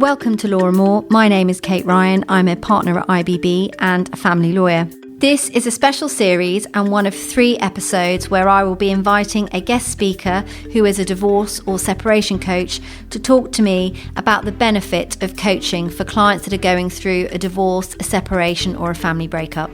Welcome to Law & More. My name is Kate Ryan. I'm a partner at IBB and a family lawyer. This is a special series and one of 3 episodes where I will be inviting a guest speaker who is a divorce or separation coach to talk to me about the benefit of coaching for clients that are going through a divorce, a separation or a family breakup.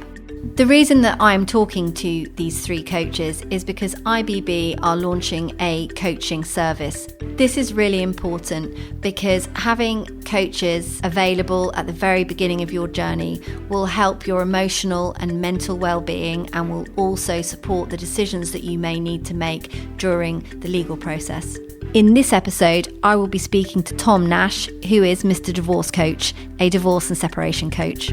The reason that I'm talking to these 3 coaches is because IBB are launching a coaching service. This is really important because having coaches available at the very beginning of your journey will help your emotional and mental well-being and will also support the decisions that you may need to make during the legal process. In this episode, I will be speaking to Tom Nash, who is Mr. Divorce Coach, a divorce and separation coach.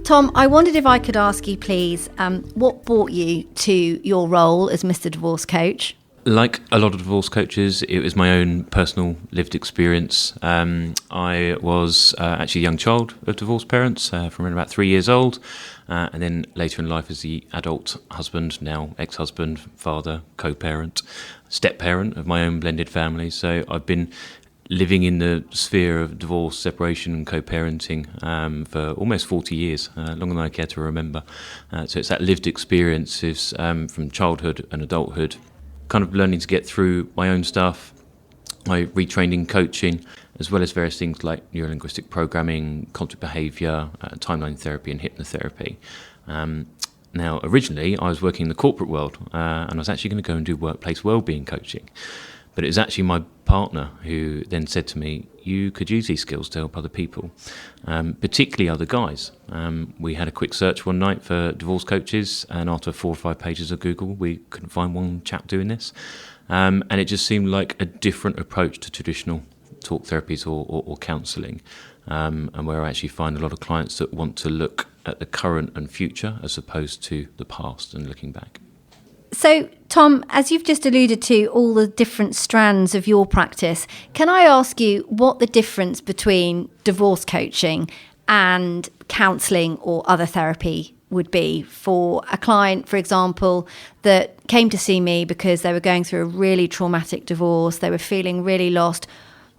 Tom, I wondered if I could ask you, please, what brought you to your role as Mr. Divorce Coach? Like a lot of divorce coaches, it was my own personal lived experience. I was actually a young child of divorced parents from around about 3 years old, and then later in life as the adult husband, now ex-husband, father, co-parent, step-parent of my own blended family. So I've been living in the sphere of divorce, separation and co-parenting for almost 40 years, longer than I care to remember. So it's that lived experiences from childhood and adulthood, kind of learning to get through my own stuff. I retrained in coaching, as well as various things like neurolinguistic programming, conflict behaviour, timeline therapy and hypnotherapy. Now, originally, I was working in the corporate world, and I was actually going to go and do workplace wellbeing coaching. But it was actually my partner who then said to me, you could use these skills to help other people, particularly other guys. We had a quick search one night for divorce coaches, and after 4 or 5 pages of Google, we couldn't find one chap doing this. And it just seemed like a different approach to traditional talk therapies or counselling, and where I actually find a lot of clients that want to look at the current and future as opposed to the past and looking back. So, Tom, as you've just alluded to all the different strands of your practice, can I ask you what the difference between divorce coaching and counselling or other therapy would be for a client, for example, that came to see me because they were going through a really traumatic divorce, they were feeling really lost,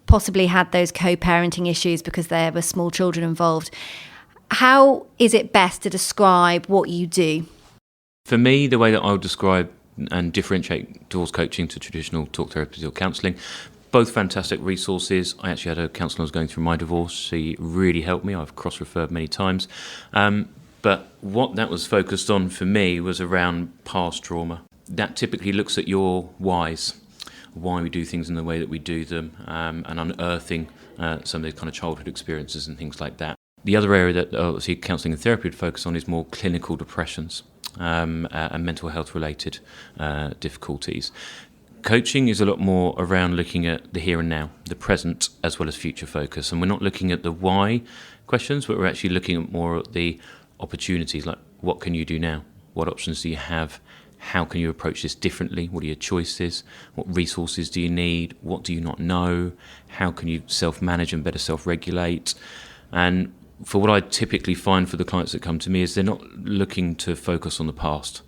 possibly had those co-parenting issues because there were small children involved. How is it best to describe what you do? For me, the way that I would describe and differentiate divorce coaching to traditional talk therapy or counselling, both fantastic resources. I actually had a counsellor who was going through my divorce. She really helped me. I've cross-referred many times. But what that was focused on for me was around past trauma. That typically looks at your whys, why we do things in the way that we do them, and unearthing some of the kind of childhood experiences and things like that. The other area that obviously counselling and therapy would focus on is more clinical depressions. And mental health related difficulties. Coaching is a lot more around looking at the here and now, the present as well as future focus. And we're not looking at the why questions, but we're actually looking at more at the opportunities, like what can you do now? What options do you have? How can you approach this differently? What are your choices? What resources do you need? What do you not know? How can you self-manage and better self-regulate? And for what I typically find for the clients that come to me is they're not looking to focus on the past.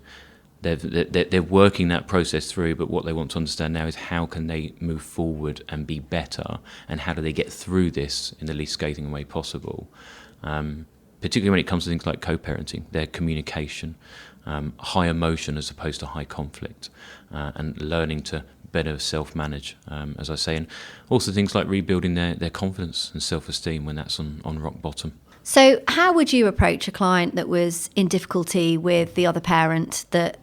They're working that process through, but what they want to understand now is how can they move forward and be better, and how do they get through this in the least scathing way possible. Particularly when it comes to things like co-parenting, their communication, high emotion as opposed to high conflict, and learning to better self-manage, as I say, and also things like rebuilding their confidence and self-esteem when that's on rock bottom. So how would you approach a client that was in difficulty with the other parent, that,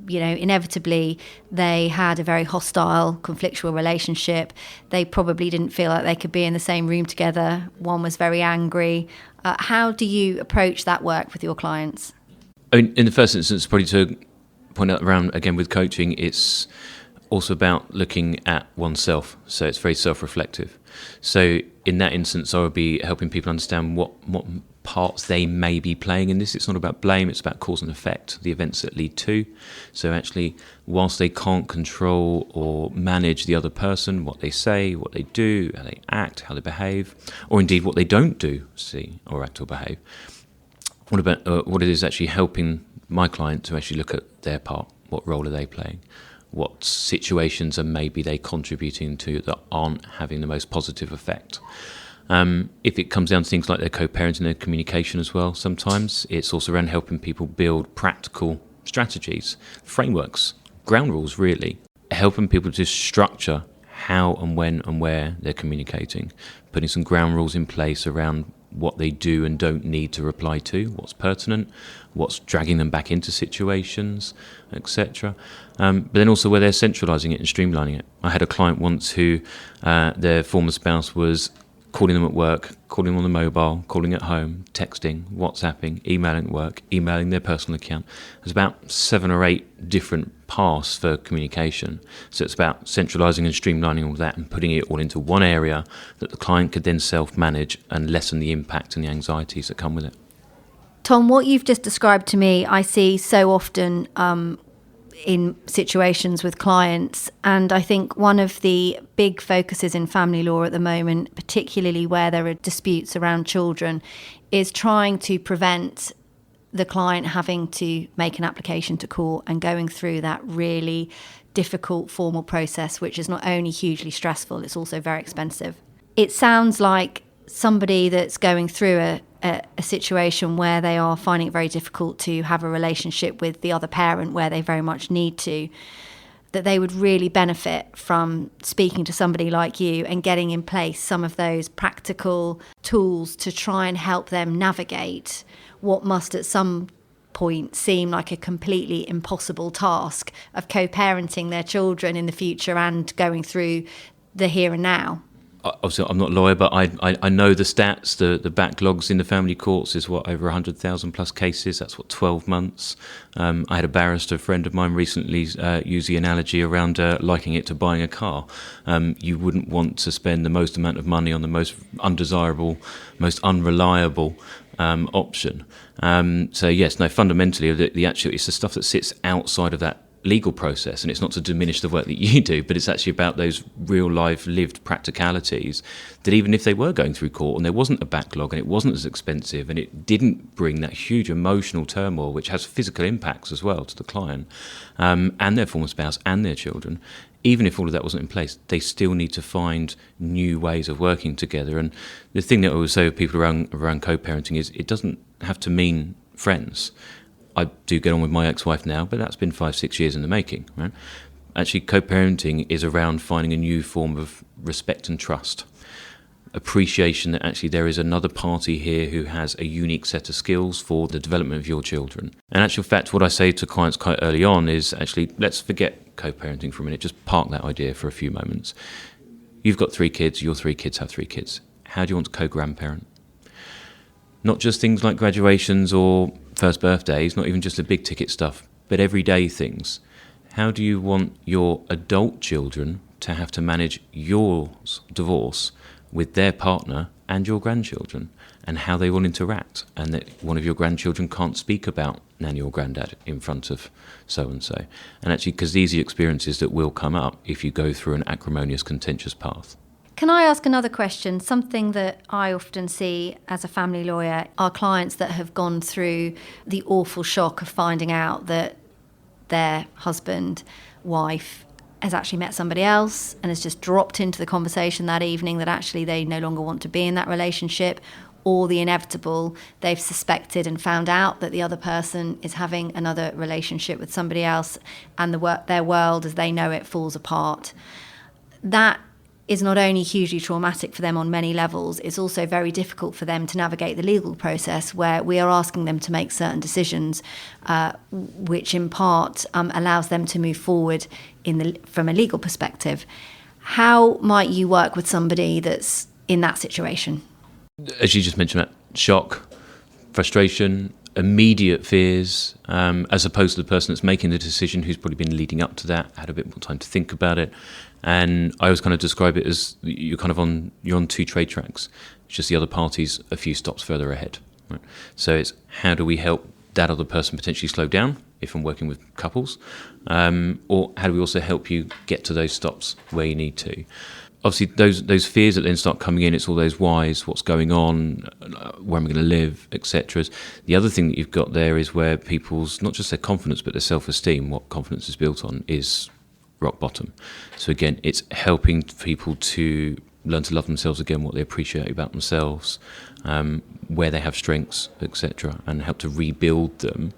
you know, inevitably they had a very hostile, conflictual relationship? They probably didn't feel like they could be in the same room together. One was very angry. How do you approach that work with your clients? I mean, in the first instance, probably to point out around, again, with coaching, it's also about looking at oneself. So it's very self-reflective. So in that instance, I would be helping people understand what parts they may be playing in this. It's not about blame, it's about cause and effect, the events that lead to. So actually, whilst they can't control or manage the other person, what they say, what they do, how they act, how they behave, or indeed what they don't do, see, or act or behave, what about what it is actually helping my client to actually look at their part, what role are they playing? what situations are maybe they contributing to that aren't having the most positive effect. If it comes down to things like their co-parenting, their communication as well, sometimes it's also around helping people build practical strategies, frameworks, ground rules really, helping people to structure how and when and where they're communicating, putting some ground rules in place around what they do and don't need to reply to, what's pertinent, what's dragging them back into situations, etc. But then also where they're centralising it and streamlining it. I had a client once who their former spouse was calling them at work, calling them on the mobile, calling at home, texting, WhatsApping, emailing at work, emailing their personal account. There's about 7 or 8 different paths for communication. So it's about centralising and streamlining all that and putting it all into one area that the client could then self-manage and lessen the impact and the anxieties that come with it. Tom, what you've just described to me, I see so often in situations with clients. And I think one of the big focuses in family law at the moment, particularly where there are disputes around children, is trying to prevent the client having to make an application to court and going through that really difficult formal process, which is not only hugely stressful, it's also very expensive. It sounds like somebody that's going through a situation where they are finding it very difficult to have a relationship with the other parent where they very much need to, that they would really benefit from speaking to somebody like you and getting in place some of those practical tools to try and help them navigate what must at some point seem like a completely impossible task of co-parenting their children in the future and going through the here and now. Obviously, I'm not a lawyer, but I know the stats. The backlogs in the family courts is over 100,000 plus cases. That's 12 months. I had a barrister friend of mine recently use the analogy around liking it to buying a car. You wouldn't want to spend the most amount of money on the most undesirable, most unreliable option. So yes, no, fundamentally, the actual it's the stuff that sits outside of that legal process, and it's not to diminish the work that you do, but it's actually about those real life lived practicalities that even if they were going through court and there wasn't a backlog and it wasn't as expensive and it didn't bring that huge emotional turmoil which has physical impacts as well to the client and their former spouse and their children, even if all of that wasn't in place, they still need to find new ways of working together. And the thing that I would say with people around co-parenting is it doesn't have to mean friends. I do get on with my ex-wife now, but that's been 5-6 years in the making, right? Actually, co-parenting is around finding a new form of respect and trust. Appreciation that actually there is another party here who has a unique set of skills for the development of your children. And actual fact, what I say to clients quite early on is actually, let's forget co-parenting for a minute, just park that idea for a few moments. You've got 3 kids, your 3 kids have 3 kids. How do you want to co-grandparent? Not just things like graduations or first birthdays, not even just the big ticket stuff, but everyday things. How do you want your adult children to have to manage your divorce with their partner and your grandchildren, and how they will interact, and that one of your grandchildren can't speak about nanny or granddad in front of so-and-so. And actually, because these are experiences that will come up if you go through an acrimonious, contentious path. Can I ask another question? Something that I often see as a family lawyer are clients that have gone through the awful shock of finding out that their husband, wife, has actually met somebody else and has just dropped into the conversation that evening that actually they no longer want to be in that relationship, or the inevitable, they've suspected and found out that the other person is having another relationship with somebody else and their world as they know it falls apart. That is not only hugely traumatic for them on many levels, it's also very difficult for them to navigate the legal process where we are asking them to make certain decisions, which in part allows them to move forward from a legal perspective. How might you work with somebody that's in that situation? As you just mentioned, that shock, frustration, immediate fears, as opposed to the person that's making the decision who's probably been leading up to that, had a bit more time to think about it. And I always kind of describe it as you're on 2 trade tracks. It's just the other party's a few stops further ahead. Right? So it's how do we help that other person potentially slow down if I'm working with couples, or how do we also help you get to those stops where you need to? Obviously, those fears that then start coming in, it's all those whys, what's going on, where am I going to live, etc. The other thing that you've got there is where people's, not just their confidence, but their self-esteem, what confidence is built on, is rock bottom. So again, it's helping people to learn to love themselves again, what they appreciate about themselves, where they have strengths, etc., and help to rebuild them.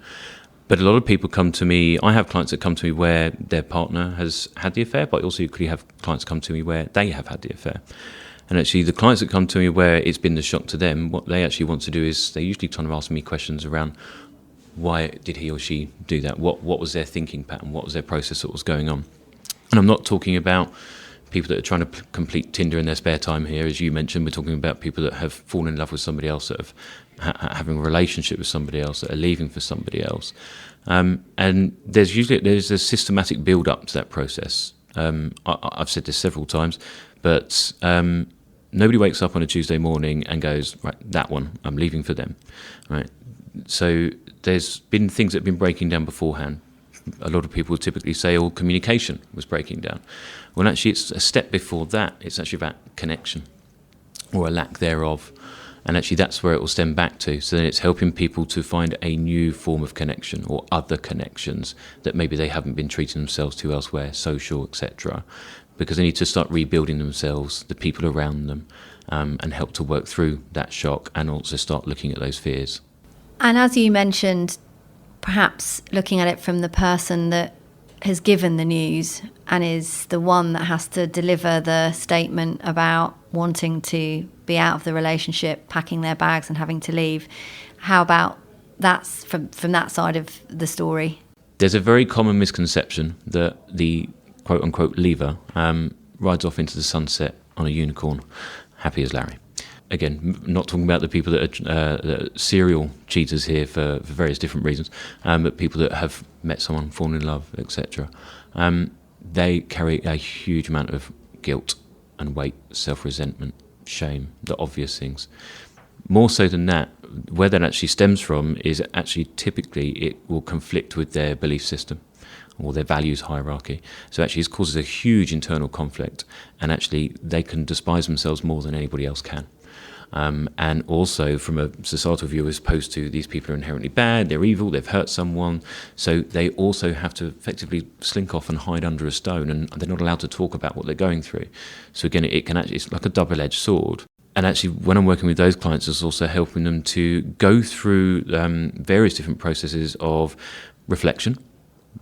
But a lot of people come to me, I have clients that come to me where their partner has had the affair, but I also equally have clients come to me where they have had the affair. And actually the clients that come to me where it's been the shock to them, what they actually want to do is they usually kind of ask me questions around why did he or she do that? What was their thinking pattern? What was their process that was going on? And I'm not talking about people that are trying to complete Tinder in their spare time here. As you mentioned, we're talking about people that have fallen in love with somebody else, that have having a relationship with somebody else, that are leaving for somebody else. And there's a systematic build up to that process. I've said this several times, but nobody wakes up on a Tuesday morning and goes, right, that one, I'm leaving for them, right? So there's been things that have been breaking down beforehand. A lot of people typically say, oh, communication was breaking down. Well, actually, it's a step before that. It's actually about connection, or a lack thereof. And actually, that's where it will stem back to. So then it's helping people to find a new form of connection, or other connections that maybe they haven't been treating themselves to elsewhere, social, etc. Because they need to start rebuilding themselves, the people around them, and help to work through that shock, and also start looking at those fears. And as you mentioned, perhaps looking at it from the person that has given the news and is the one that has to deliver the statement about wanting to be out of the relationship, packing their bags and having to leave. How about that's from that side of the story? There's a very common misconception that the quote-unquote leaver rides off into the sunset on a unicorn, happy as Larry. Again, not talking about the people that are serial cheaters here for various different reasons, but people that have met someone, fallen in love, etc. They carry a huge amount of guilt and weight, self-resentment, shame, the obvious things. More so than that, where that actually stems from is actually typically it will conflict with their belief system or their values hierarchy. So actually it causes a huge internal conflict, and actually they can despise themselves more than anybody else can. And also from a societal view, as opposed to these people are inherently bad, they're evil, they've hurt someone, so they also have to effectively slink off and hide under a stone, and they're not allowed to talk about what they're going through. So again, it can actually, it's like a double-edged sword. And actually, when I'm working with those clients, it's also helping them to go through various different processes of reflection.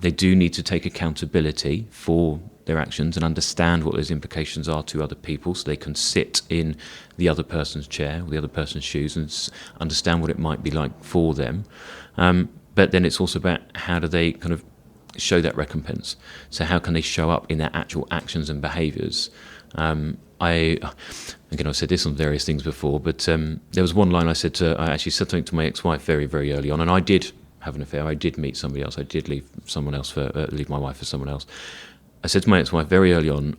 They do need to take accountability for their actions and understand what those implications are to other people, so they can sit in the other person's chair or the other person's shoes and understand what it might be like for them. But then it's also about how do they kind of show that recompense. So how can they show up in their actual actions and behaviours? I've said this on various things before, but there was one line I actually said something to my ex-wife very, very early on, and I did have an affair. I did meet somebody else. I did leave my wife for someone else. I said to my ex-wife very early on,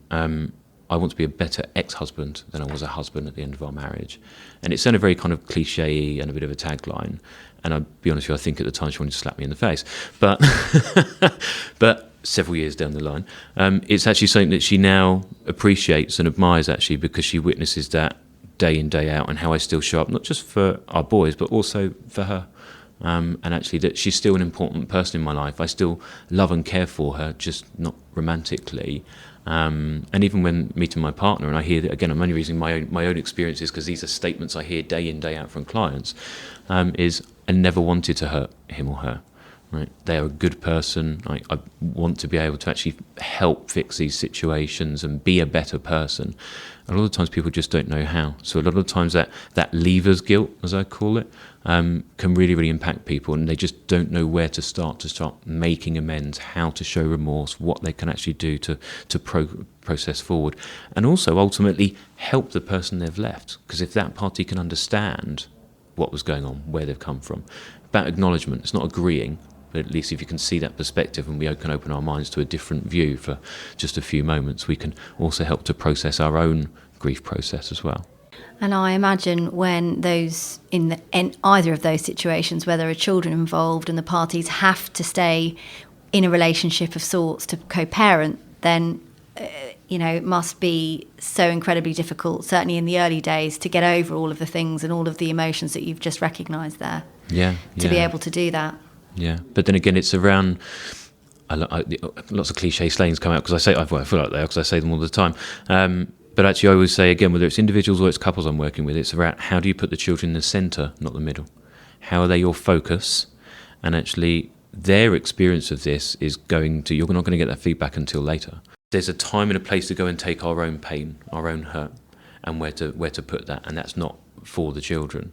I want to be a better ex-husband than I was a husband at the end of our marriage. And it sounded very kind of cliche and a bit of a tagline. And I'll be honest with you, I think at the time she wanted to slap me in the face. But but several years down the line, it's actually something that she now appreciates and admires, actually, because she witnesses that day in, day out, and how I still show up, not just for our boys, but also for her. And actually that she's still an important person in my life. I still love and care for her, just not romantically. And even when meeting my partner, and I hear that, again, I'm only using my own experiences because these are statements I hear day in, day out from clients, is I never wanted to hurt him or her. Right? They are a good person. I want to be able to actually help fix these situations and be a better person. A lot of times people just don't know how. So a lot of times that leaver's guilt, as I call it, can really, really impact people, and they just don't know where to start making amends, how to show remorse, what they can actually do to process forward, and also ultimately help the person they've left. Because if that party can understand what was going on, where they've come from, about acknowledgement, it's not agreeing, but at least if you can see that perspective and we can open our minds to a different view for just a few moments, we can also help to process our own grief process as well. And I imagine when those in either of those situations, where there are children involved and the parties have to stay in a relationship of sorts to co-parent, then it must be so incredibly difficult, certainly in the early days, to get over all of the things and all of the emotions that you've just recognised there. Yeah. To be able to do that. Yeah, but then again, it's around, lots of cliche slayings come out because I feel like they are because I say them all the time. But actually, I always say, again, whether it's individuals or it's couples I'm working with, it's about how do you put the children in the centre, not the middle. How are they your focus? And actually, their experience of this is you're not going to get that feedback until later. There's a time and a place to go and take our own pain, our own hurt, and where to put that, and that's not for the children.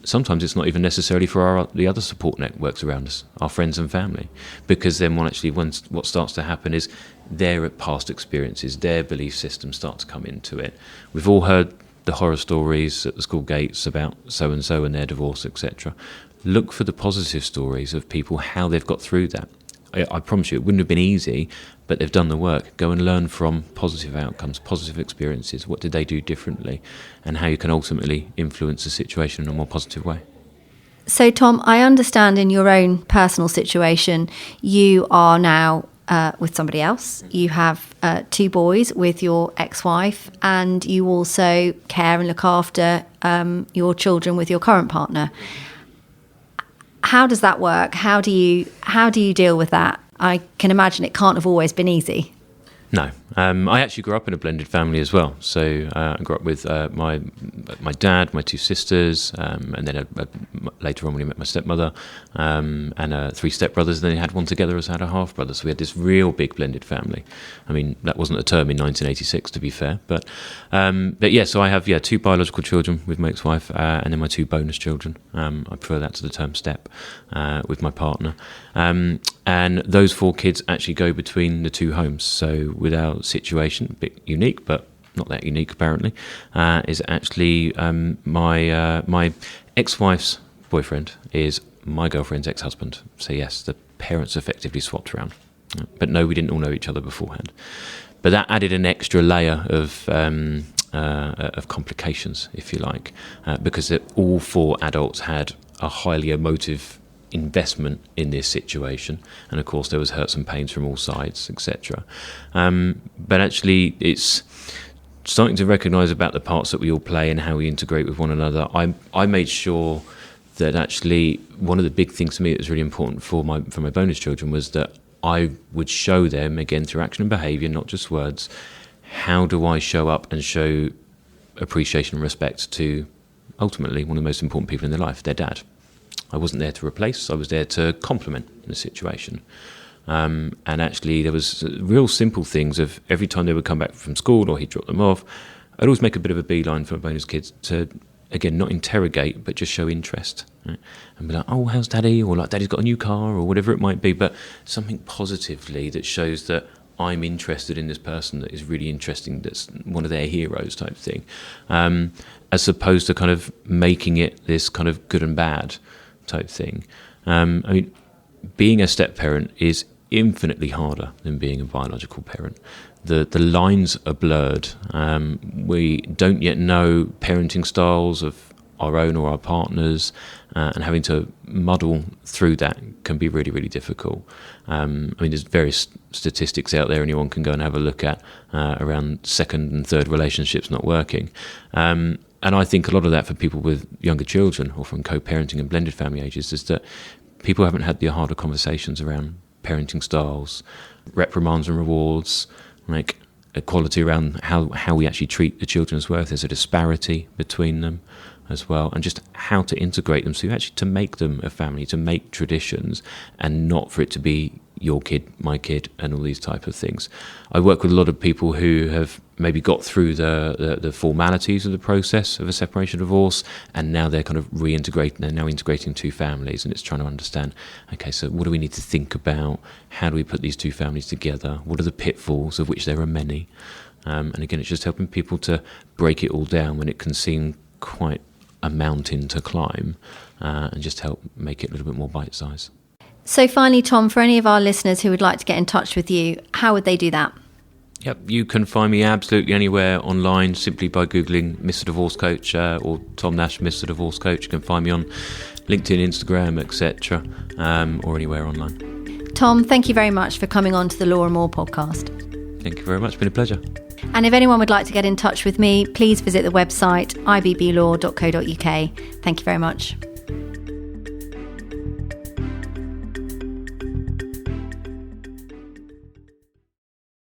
Sometimes it's not even necessarily for the other support networks around us, our friends and family, because then what starts to happen is their past experiences, their belief systems start to come into it. We've all heard the horror stories at the school gates about so-and-so and their divorce, etc. Look for the positive stories of people, how they've got through that. I promise you, it wouldn't have been easy, but they've done the work. Go and learn from positive outcomes, positive experiences. What did they do differently? And how you can ultimately influence the situation in a more positive way. So, Tom, I understand in your own personal situation, you are now with somebody else. You have 2 boys with your ex-wife, and you also care and look after your children with your current partner. How does that work? How do you deal with that? I can imagine it can't have always been easy. No, I actually grew up in a blended family as well. So I grew up with my dad, my 2 sisters, and then later on when I met my stepmother, and 3 stepbrothers. And then I had one together as I had a half brother. So we had this real big blended family. I mean, that wasn't a term in 1986, to be fair. But yeah, so I have 2 biological children with my ex-wife, and then my 2 bonus children. I prefer that to the term step with my partner. And those 4 kids actually go between the 2 homes. So with our situation, a bit unique, but not that unique apparently, is actually my ex-wife's boyfriend is my girlfriend's ex-husband. So yes, the parents effectively swapped around. But no, we didn't all know each other beforehand. But that added an extra layer of complications, if you like, because all 4 adults had a highly emotive investment in this situation, and of course there was hurts and pains from all sides, etc. But actually it's starting to recognise about the parts that we all play and how we integrate with one another. I made sure that actually one of the big things to me that was really important for my bonus children was that I would show them, again through action and behaviour, not just words, how do I show up and show appreciation and respect to ultimately one of the most important people in their life, their dad. I wasn't there to replace, I was there to complement the situation. And actually there was real simple things of every time they would come back from school or he'd drop them off, I'd always make a bit of a beeline for my bonus kids to, again, not interrogate, but just show interest. Right? And be like, oh, how's daddy? Or like, daddy's got a new car, or whatever it might be, but something positively that shows that I'm interested in this person that is really interesting, that's one of their heroes type thing. As opposed to kind of making it this kind of good and bad type thing. I mean, being a step parent is infinitely harder than being a biological parent. The lines are blurred. We don't yet know parenting styles of our own or our partners, and having to muddle through that can be really, really difficult. I mean, there's various statistics out there anyone can go and have a look at around 2nd and 3rd relationships not working. And I think a lot of that for people with younger children or from co-parenting and blended family ages is that people haven't had the harder conversations around parenting styles, reprimands and rewards, like equality around how we actually treat the children as well, if there's a disparity between them as well, and just how to integrate them, so actually to make them a family, to make traditions, and not for it to be your kid, my kid, and all these type of things. I work with a lot of people who have maybe got through the formalities of the process of a separation divorce, and now they're kind of reintegrating, they're now integrating 2 families, and it's trying to understand, okay, so what do we need to think about? How do we put these 2 families together? What are the pitfalls, of which there are many? And again, it's just helping people to break it all down when it can seem quite a mountain to climb, and just help make it a little bit more bite-sized. So finally, Tom, for any of our listeners who would like to get in touch with you, how would they do that? Yep, you can find me absolutely anywhere online simply by Googling Mr. Divorce Coach or Tom Nash, Mr. Divorce Coach. You can find me on LinkedIn, Instagram, etc., or anywhere online. Tom, thank you very much for coming on to the Law and More podcast. Thank you very much. It's been a pleasure. And if anyone would like to get in touch with me, please visit the website ibblaw.co.uk. Thank you very much.